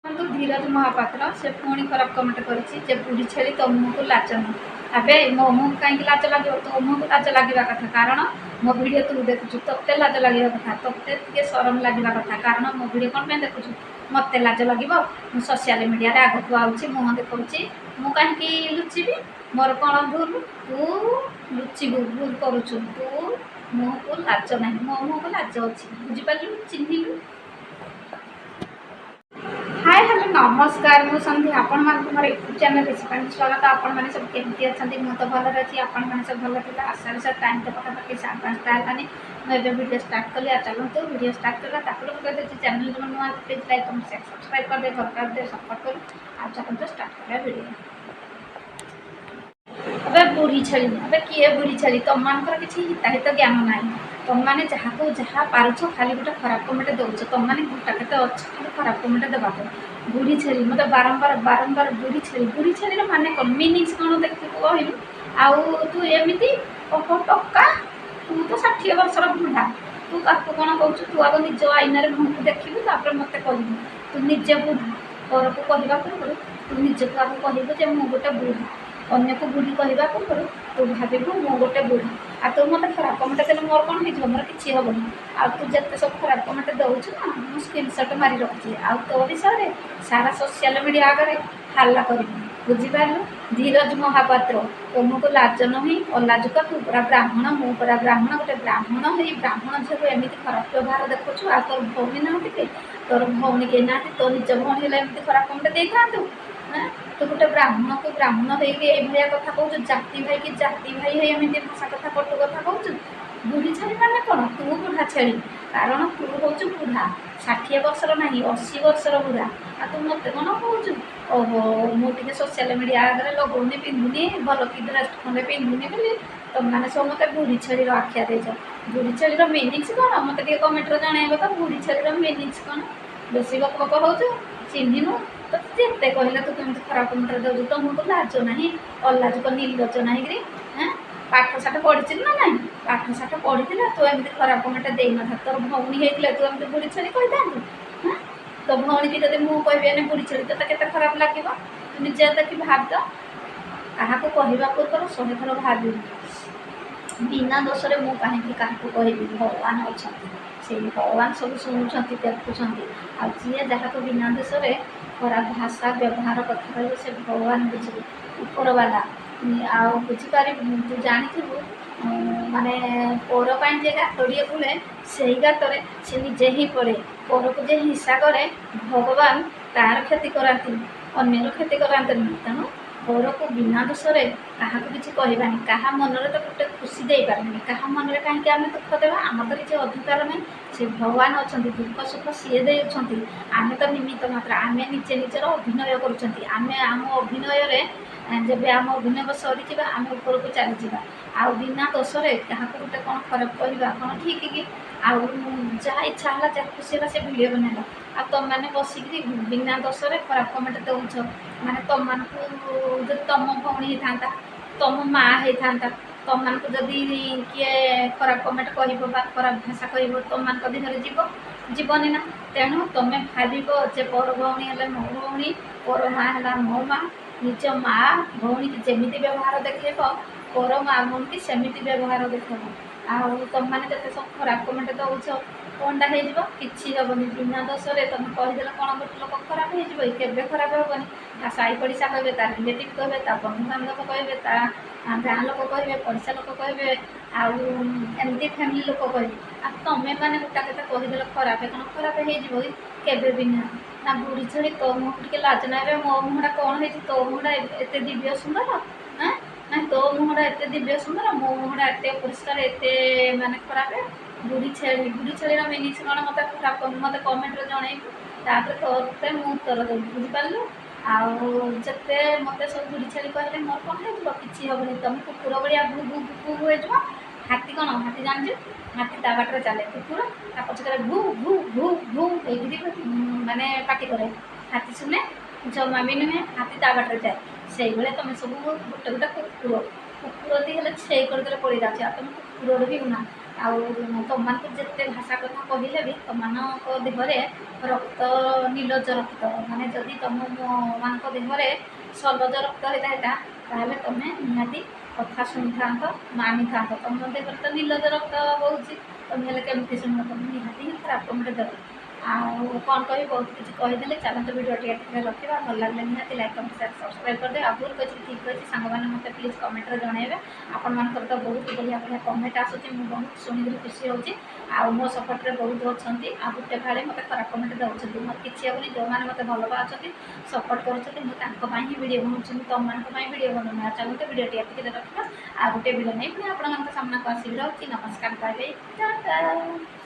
तो धीरज महापात्र से पुणी खराब कमेंट कर बुढ़ी छेली तो मुँह को लाच ना अबे मो मुँह कहीं लाच लगे तो मुँह को लाच लगे कथा कारण मो भिड तू देखु ते लाज लगे कथा ते सरम लगे कथा कारण मो भिड कौन पे देखु मत लाज लगे मुझ सोशल मीडिया आग को आऊँगी मुँह देखा मुँ कहीं लुचि मोर कौन भूल तू लुचबू भूल करुचु तू मुँह को लाज ना मो मुँह को लाज अच्छी बुझिपारू चिन्हलु। हाय हेलो नमस्कार मु संध्या आपण मान मोर यूट्यूब चैनल रेसिपी स्वागत आपण माने सब केमती अच्छी मु तो भल अच्छी आपण माने सब भल थिला आशा से टाइम तो पकापकी 5:30 हेलानी मैं एबे वीडियो स्टार्ट कली आ चलो तो वीडियो स्टार्ट करला तापर को दे चैनल जो नुआ please like comment share subscribe कर दे घर कर दे सपोर्ट कर आ चलो तो स्टार्ट करा वीडियो। अबे बुढ़ी छेली अबे किए बुढ़ी छेली तुम मानकर किसी हिताहित ज्ञान ना तुम मैंने जहाँ को जहाँ पार्छ खाली गोटे खराब कमेंट दौच तुम मैंने गोटा के अच्छे खाली खराब कमेंट देवा बुढ़ी छेली मतलब बारंबार बारंबार बुढ़ी छेली माने कौन मीनिंग्स कौन देख कहलु आउ तू एमती ओहो टक्का तू तो 60 वर्षर बुढ़ा तू ताको कौन कहूँ तू आग निज आईन मुँह देखू तापर मत कह तू निजे बुढ़ा पर को कहवा पूर्व तू निजक आगे कहबू मु गोटे बुढ़ा अन्य को बुढ़ी कहवा पूर्व तू भावु मु गोटे बुढ़ा आ तू मत खराब कमेंट देने मोर कौन हो मोर किसी हेनी आ तू जिते सब खराब कमेंट दौचु ना मुझे स्क्रीनशॉट मारी रखी आ तो विषय सारा सोशल मीडिया आगे हाल्ला कर बुझिपारू धीरज महापात्र तुमको लाज नहीं अलाजुका तू पूरा ब्राह्मण मु पूरा ब्राह्मण गोटे ब्राह्मण हो ब्राह्मण झील को एमती खराब व्यवहार देखु आ तोर भौणी ना तोर भौणी कहीं ना तो निज भौणी एमती खराब कमेंट दे था तू गोटे ब्राह्मण को ब्राह्मण होया कथा कहूँ जाति भाई कि जाति भाई है एमती भाषा कथा कटु कथा कहूँ बुढ़ी छेली माने कौन तू बुढ़ा छेली कारण तू हूँ बुढ़ा 60 वर्षर ना 80 वर्षर बुढ़ा आ तू मत कौन कहूँ ओहो मुझे सोशल मीडिया आगे लगौनी पिंधुनी भल कि ड्रेस खंडे पिंधुनी बोली तुम मैंने सब मत बुढ़ी छेली आख्या देच बुढ़ी छेली मीनिंग्स कौन मत कमेंट जनइब तो बुढ़ी छेली मीनिंग्स कौन बेसी बक बक हो चिन्हनु तो जिते कहले तू कमी खराब कमेंट दौर तुमको लाज ना अलाजुक निर्लज ना कि पाठ साठ पढ़ी ना ना पाठ साठ पढ़ी तू एमती खराब कमेंट दे ना तोर भौणी होते तू एमती बुढ़ी छेली कही तो भौणी की जब मुँह कह बुढ़ी छेली तो के खराब लगे तू निजे देखी भाव तो क्या कहवा पूर्व 100 थर भाव बिना दोष मुझे कहीं क्या कहबी भगवान अच्छा से भगवान सब शुणुंट देखुं आ जी जहाँ को बिना दोष खराब भाषा व्यवहार कथा कह से भगवान बुझे ऊपर वाला आ बुझीपार तू जानी माने पर जे गातड़िए बुले से गातरे से निजे ही पड़े पर को जे हिंसा करे भगवान तार क्षति कराती अन्यर क्षति कराते तेणु पर को बिना दोष क्या किसी कहबानी क्या मन तो गोटे खुशी दे पारे क्या मन में कहीं आम दुख देवा आम तो किसी अधिकार नहीं से भगवान अच्छा दुख सुख सी देते आम तो निमित्त मात्र आम निजे निजर अभिनय करम अभिनय जब आम अभिनय सरी आम ऊपर को चली जावा आ बिना दोष क्या गोटे कौन खराब कहवा कौन ठीक कि आउ जहाँ इच्छा है जहाँ खुशी है से भिडियो बनला आ तुम मैंने बसिक बिना दोष खराब कमेंट दौच माने तुम मान जो तुम भौणी होता तुम माँ होता तुम मान जदि किए खराब कमेंट कह खराब भाषा कह तुम मान देहर जीवनी ना तेणु तुम्हें भाव पर भौणी है मो भौणी पर माँ है मो माँ निज माँ भौणी की जमी व्यवहार देखेब पर माँ भौणी की सेमती व्यवहार देखेब आउ तुम मैंने जिते सब खराब कमेंट दौच कौनटा होनी हेनी बिना दोष तुम कहीदे कौन गोटे लोक खराब हो खराब हेनी ता साई पड़िशा कहे तार रिलेटिव कहे ता बंधु बांधव कहे ता गाँ लोक कहे पड़िशा लोक कहे आमती फैमिली लोक कहे आ तुम्हें मैंने गोटा कथा कहीदे खराब कौन खराब हो भी ना बुढ़ी छेली तो मुँह टे लाज ना मो मुँहटा कौन हो तो मुँहटा एत दिव्य सुंदर ना तो मुँहटा एत दिव्य सुंदर मो मुँहटा एत परिष्कार एत माने खराब बुढ़ी छेली मीनिंग्स कौन मत खराब मत कमेंट जनइबू तापर तोते मुझे उत्तर देवी बुझिपारू आते मत सब बुढ़ी छेली कहले मोर कौन हो किसी हेनी तुम कुकुर भाया भू भू भू भू हो हाथी कौन हाथी जान हाथी ता बाटर चले कुकुर ता पछे भू भू भू भू ये माने पाटी करे हाथी शुणे जमा भी नुहे हाथी ता बाटर जाए से तुम सब गोटे गोटे कुकुर कुकुर दी हेल्ले छे करदे पड़ जाए तुम कुकुर भी ना ଆଉ ତୁମମାନଙ୍କୁ ଯେତେ ଭାଷା କଥା କହିଲେ ବି ତୁମମାନଙ୍କ ଦେହରେ ରକ୍ତ ନୀଲଜ ରକ୍ତ ମାନେ ଯଦି ତୁମମାନଙ୍କ ଦେହରେ ସଲଜ ରକ୍ତ ହେଇଥାନ୍ତା ତାହେଲେ ତୁମେ ନିହାତି କଥା ଶୁଣିଥାନ୍ତ ମାନିଥାନ୍ତ। ତୁମ ଦେହରେ ତ ନୀଲଜ ରକ୍ତ ହେଉଛି, ତୁମେ ହେଲେ କେମିତି ଶୁଣିବ? ତୁମେ ନିହାତି ହିଁ ଖରାପ କମେଣ୍ଟ ଦେବ। ଆଉ କ'ଣ କହିବି, ବହୁତ କିଛି କହିଦେଲେ। ଚାଲନ୍ତୁ ଭିଡ଼ିଓ ଟିକେ ରଖିବା। ଭଲ ଲାଗିଲେ ନିହାତି ଲାଇକ୍ କମେଣ୍ଟ ସେୟାର ସବସ୍କ୍ରାଇବ୍ କରିଦେବେ। ଆଉ ଭୁଲ କହିଛି ଠିକ୍ କହିଛି ସାଙ୍ଗମାନେ ମୋତେ ପ୍ଲିଜ୍ କମେଣ୍ଟରେ ଜଣାଇବେ। ଆପଣମାନଙ୍କର ତ ବହୁତ ବଢ଼ିଆ ବଢ଼ିଆ କମେଣ୍ଟ ଆସୁଛି, ମୁଁ ବହୁତ ଶୁଣିକରି ଖୁସି ହେଉଛି। ଆଉ ମୋ ସପୋର୍ଟରେ ବହୁତ ଅଛନ୍ତି, ଆଉ ଗୋଟେ ଭାଳେ ମୋତେ ଖରାପ କମେଣ୍ଟ ଦେଉଛନ୍ତି। ମୋର କିଛି ହେବନି, ଯେଉଁମାନେ ମୋତେ ଭଲ ପାଉଛନ୍ତି ସପୋର୍ଟ କରୁଛନ୍ତି, ମୁଁ ତାଙ୍କ ପାଇଁ ହିଁ ଭିଡ଼ିଓ ବନାଉଛି, ମୁଁ ତୁମମାନଙ୍କ ପାଇଁ ଭିଡ଼ିଓ ବନାଉନି। ଚାଲନ୍ତୁ ଭିଡ଼ିଓଟି ଏତିକି ରଖିବା। ଆଉ ଗୋଟେ ଭିଡ଼ିଓ ନେଇ ପୁଣି ଆପଣମାନଙ୍କ ସାମ୍ନାକୁ ଆସିବି। ରହୁଛି, ନମସ୍କାର, ବାଏ ବାଏ, ଟାଟା।